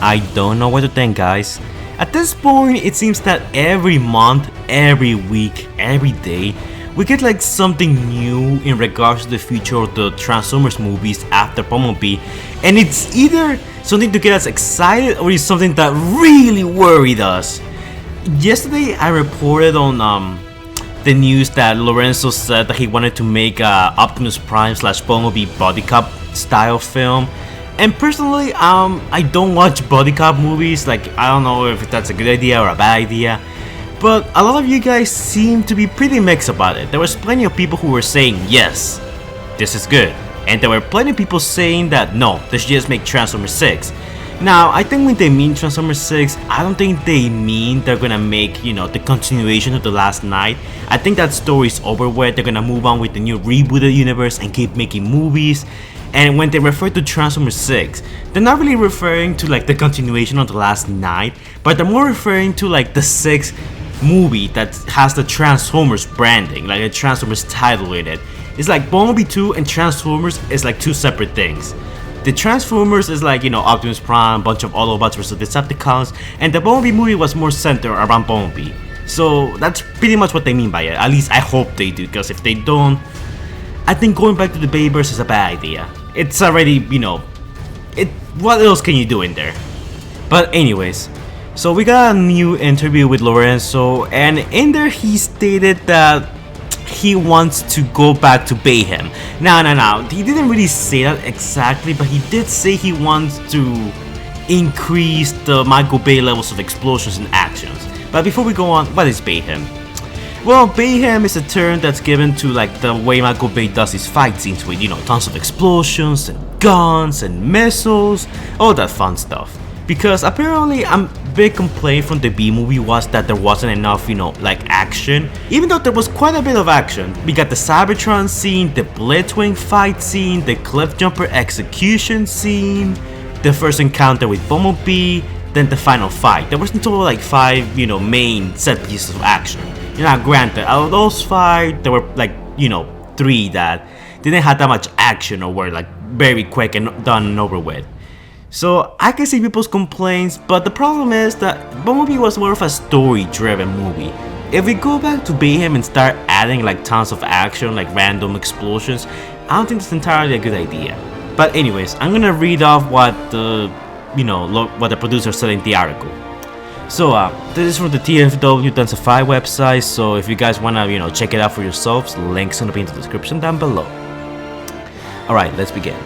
I don't know what to think, guys. At this point, it seems that every month, every week, every day, we get like something new in regards to the future of the Transformers movies after Bumblebee, and it's either something to get us excited or it's something that really worried us. Yesterday, I reported on the news that Lorenzo said that he wanted to make a Optimus Prime / Bumblebee body cop style film. And personally, I don't watch body cop movies. Like, I don't know if that's a good idea or a bad idea. But a lot of you guys seem to be pretty mixed about it. There was plenty of people who were saying, yes, this is good. And there were plenty of people saying that, no, they should just make Transformers 6. Now, I think when they mean Transformers 6, I don't think they mean they're gonna make, the continuation of The Last Night. I think that story's over with. They're gonna move on with the new rebooted universe and keep making movies. And when they refer to Transformers 6, they're not really referring to like the continuation of The Last Night, but they're more referring to like the 6th movie that has the Transformers branding, like a Transformers title in it. It's like Bumblebee 2 and Transformers is like two separate things. The Transformers is like, Optimus Prime, bunch of Autobots versus Decepticons, and the Bumblebee movie was more centered around Bumblebee. So that's pretty much what they mean by it. At least I hope they do, because if they don't, I think going back to the Bayverse is a bad idea. It's already, what else can you do in there? But anyways, so we got a new interview with Lorenzo, and in there he stated that he wants to go back to Bayhem. No, he didn't really say that exactly, but he did say he wants to increase the Michael Bay levels of explosions and actions. But before we go on, what is Bayhem? Well, Bayhem is a term that's given to like the way Michael Bay does his fight scenes with, tons of explosions and guns and missiles, all that fun stuff. Because apparently a big complaint from the B movie was that there wasn't enough, like action. Even though there was quite a bit of action. We got the Cybertron scene, the Blitzwing fight scene, the Cliff Jumper execution scene, the first encounter with Bumblebee, then the final fight. There was in total like 5, main set pieces of action. Granted, out of those 5, there were like, 3 that didn't have that much action or were like very quick and done and over with. So I can see people's complaints, but the problem is that Bumblebee was more of a story-driven movie. If we go back to Bayhem and start adding like tons of action, like random explosions, I don't think it's entirely a good idea. But anyways, I'm gonna read off what the, what the producer said in the article. So this is from the TFW Densify website, so if you guys wanna, check it out for yourselves, links gonna be in the description down below. Alright, let's begin.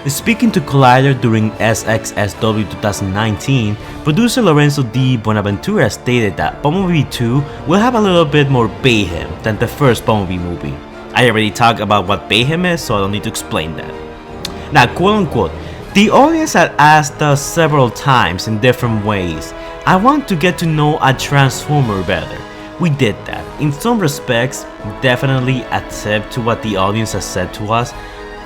Speaking to Collider during SXSW 2019, producer Lorenzo D. Bonaventura stated that Bumblebee 2 will have a little bit more Bayhem than the first Bumblebee movie. I already talked about what Bayhem is, so I don't need to explain that. Now, quote unquote, the audience had asked us several times in different ways, I want to get to know a Transformer better. We did that. In some respects, definitely a tip to what the audience has said to us.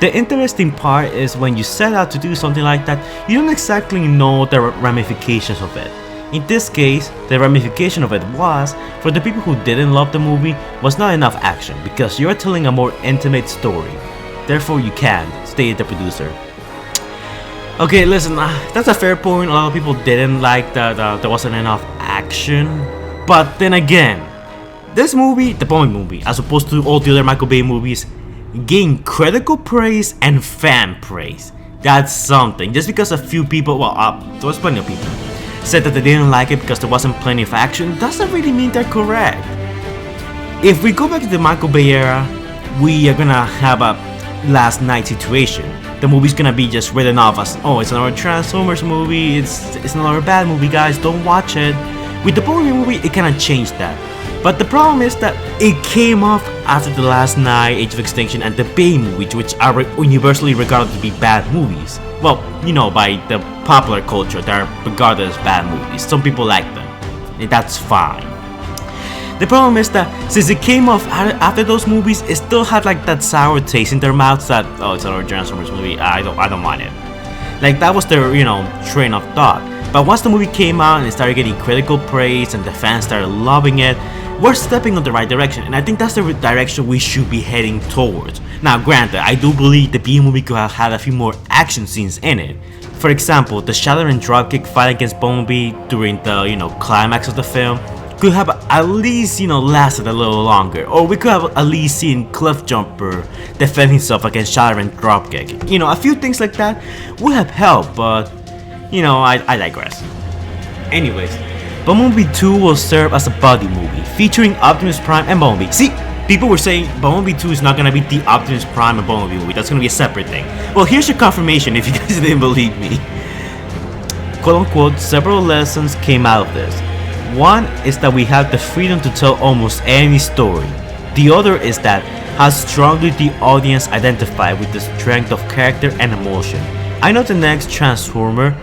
The interesting part is when you set out to do something like that, you don't exactly know the ramifications of it. In this case, the ramification of it was, for the people who didn't love the movie, was not enough action because you're telling a more intimate story. Therefore you can't, stated the producer. Okay, listen, that's a fair point. A lot of people didn't like that there wasn't enough action. But then again, this movie, the Bumblebee movie, as opposed to all the other Michael Bay movies, gained critical praise and fan praise. That's something. Just because a few people, there was plenty of people, said that they didn't like it because there wasn't plenty of action, doesn't really mean they're correct. If we go back to the Michael Bay era, we are gonna have a Last Night situation. The movie's gonna be just written off as, oh, it's another Transformers movie, it's another bad movie, guys, don't watch it. With the Bumblebee movie, it kinda changed that. But the problem is that it came off after The Last Night, Age of Extinction, and the Bay movie, which are universally regarded to be bad movies. Well, by the popular culture, they're regarded as bad movies. Some people like them, and that's fine. The problem is that since it came off after those movies, it still had like that sour taste in their mouths that, oh, it's another Transformers movie, I don't want it. Like that was their, train of thought. But once the movie came out and it started getting critical praise and the fans started loving it, we're stepping in the right direction, and I think that's the direction we should be heading towards. Now granted, I do believe the B movie could have had a few more action scenes in it. For example, the shattering dropkick fight against Bumblebee during the, climax of the film could have at least, lasted a little longer. Or we could have at least seen Cliffjumper defend himself against shattering dropkick. A few things like that would have helped, but, I digress. Anyways, Bumblebee 2 will serve as a buddy movie, featuring Optimus Prime and Bumblebee. See, people were saying Bumblebee 2 is not gonna be the Optimus Prime and Bumblebee movie, that's gonna be a separate thing. Well, here's your confirmation if you guys didn't believe me. Quote unquote, several lessons came out of this. One is that we have the freedom to tell almost any story. The other is that how strongly the audience identify with the strength of character and emotion. I know the next Transformer,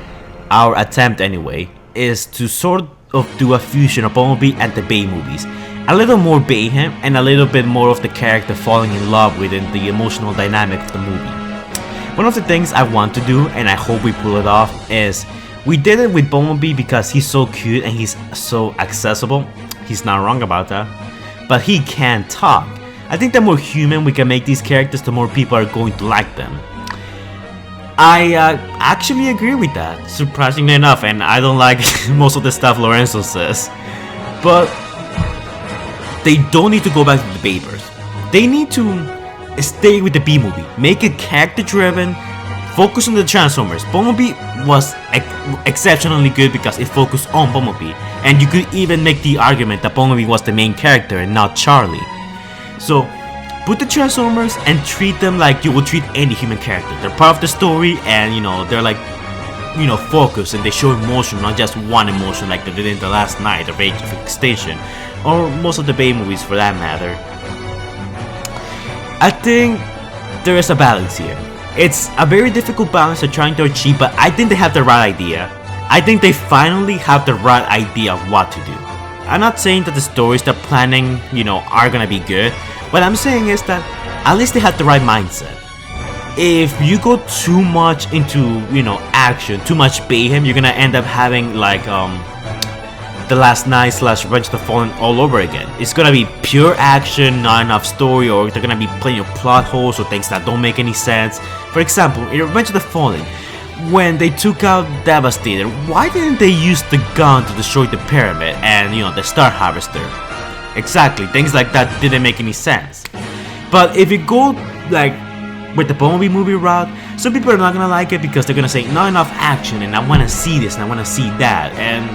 our attempt anyway, is to sort of do a fusion of Bumblebee and the Bay movies. A little more Bayhem and a little bit more of the character falling in love within the emotional dynamic of the movie. One of the things I want to do, and I hope we pull it off, is we did it with Bumblebee because he's so cute and he's so accessible. He's not wrong about that. But he can't talk. I think the more human we can make these characters, the more people are going to like them. I actually agree with that, surprisingly enough, and I don't like most of the stuff Lorenzo says. But they don't need to go back to the papers. They need to stay with the B movie, make it character driven, focus on the Transformers. Bumblebee was exceptionally good because it focused on Bumblebee, and you could even make the argument that Bumblebee was the main character and not Charlie. So put the Transformers and treat them like you would treat any human character. They're part of the story, and they're like focused, and they show emotion, not just one emotion like they did in The Last Night, The Rage of Extinction, or most of the Bay movies for that matter. I think there is a balance here. It's a very difficult balance they're trying to achieve, but I think they have the right idea. I think they finally have the right idea of what to do. I'm not saying that the stories they're planning, are gonna be good. What I'm saying is that at least they have the right mindset. If you go too much into, action, too much Bayhem, you're gonna end up having like The Last Night / Revenge of the Fallen all over again. It's gonna be pure action, not enough story, or they're gonna be playing your plot holes or things that don't make any sense. For example, in Revenge of the Fallen, when they took out Devastator, why didn't they use the gun to destroy the pyramid and the Star Harvester? Exactly, things like that didn't make any sense. But if you go like with the Bumblebee movie route, some people are not gonna like it because they're gonna say not enough action, and I wanna see this and I wanna see that. And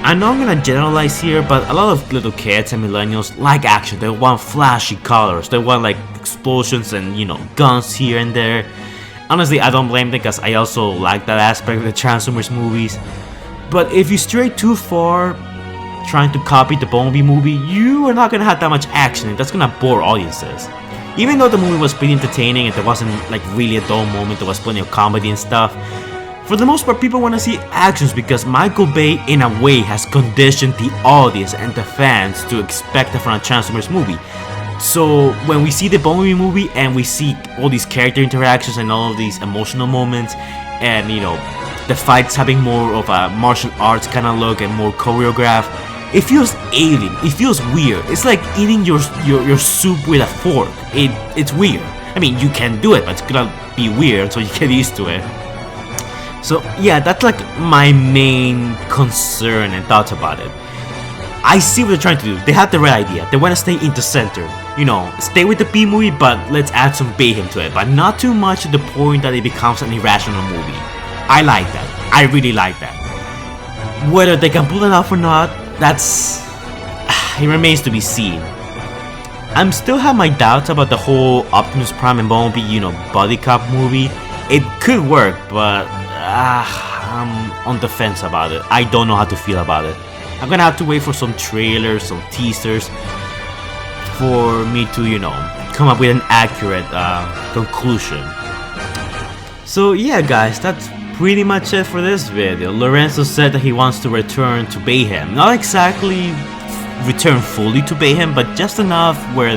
I know I'm gonna generalize here, but a lot of little kids and millennials like action. They want flashy colors, they want like explosions and guns here and there. Honestly, I don't blame them because I also like that aspect of the Transformers movies. But if you stray too far trying to copy the Bumblebee movie, you are not gonna have that much action, and that's gonna bore audiences. Even though the movie was pretty entertaining and there wasn't like really a dull moment, there was plenty of comedy and stuff, for the most part people want to see actions because Michael Bay in a way has conditioned the audience and the fans to expect that from a Transformers movie. So when we see the Bumblebee movie and we see all these character interactions and all of these emotional moments, and the fights having more of a martial arts kind of look and more choreographed, it feels alien, it feels weird. It's like eating your soup with a fork. It's weird. I mean, you can do it, but it's gonna be weird, so you get used to it. So yeah, that's like my main concern and thoughts about it. I see what they're trying to do. They have the right idea. They want to stay in the center. Stay with the B movie, but let's add some Bayhem to it. But not too much to the point that it becomes an irrational movie. I like that. I really like that. Whether they can pull it off or not, it remains to be seen. I'm still have my doubts about the whole Optimus Prime and Bumblebee, buddy cop movie. It could work, but I'm on the fence about it. I don't know how to feel about it. I'm gonna have to wait for some trailers, some teasers, for me to, come up with an accurate conclusion. So yeah guys, that's pretty much it for this video. Lorenzo said that he wants to return to Bayhem. Not exactly return fully to Bayhem, but just enough where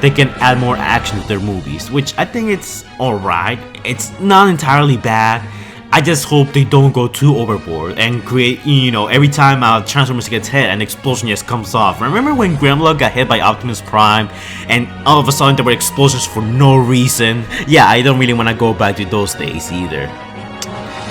they can add more action to their movies, which I think it's alright. It's not entirely bad. I just hope they don't go too overboard and create, you know, every time Transformers gets hit, an explosion just comes off. Remember when Grimlock got hit by Optimus Prime and all of a sudden there were explosions for no reason? Yeah, I don't really want to go back to those days either.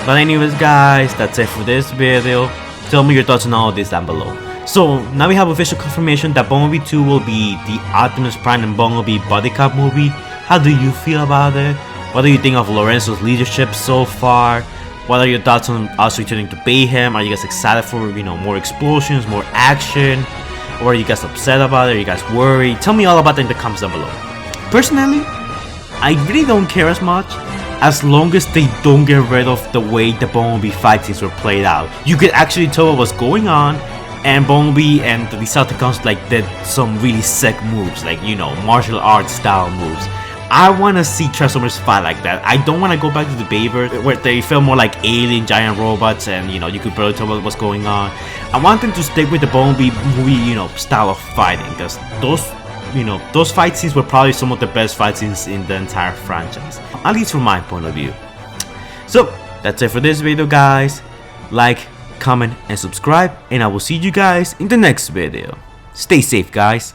But anyways guys, that's it for this video. Tell me your thoughts on all of this down below. So now we have official confirmation that Bumblebee 2 will be the Optimus Prime and Bumblebee buddy cop movie. How do you feel about it? What do you think of Lorenzo's leadership so far? What are your thoughts on us returning to Bayhem? Are you guys excited for, you know, more explosions, more action? Or are you guys upset about it? Are you guys worried? Tell me all about it in the comments down below. Personally, I really don't care as much, as long as they don't get rid of the way the Bumblebee fight scenes were played out. You could actually tell what was going on, and Bumblebee and the Decepticons like did some really sick moves, like, you know, martial arts style moves. I want to see Transformers fight like that. I don't want to go back to the Bayverse where they feel more like alien giant robots and, you know, you could barely tell what was going on. I want them to stick with the Bumblebee movie, you know, style of fighting, because those, you know, those fight scenes were probably some of the best fight scenes in the entire franchise, at least from my point of view. So that's it for this video guys. Like, comment and subscribe, and I will see you guys in the next video. Stay safe guys.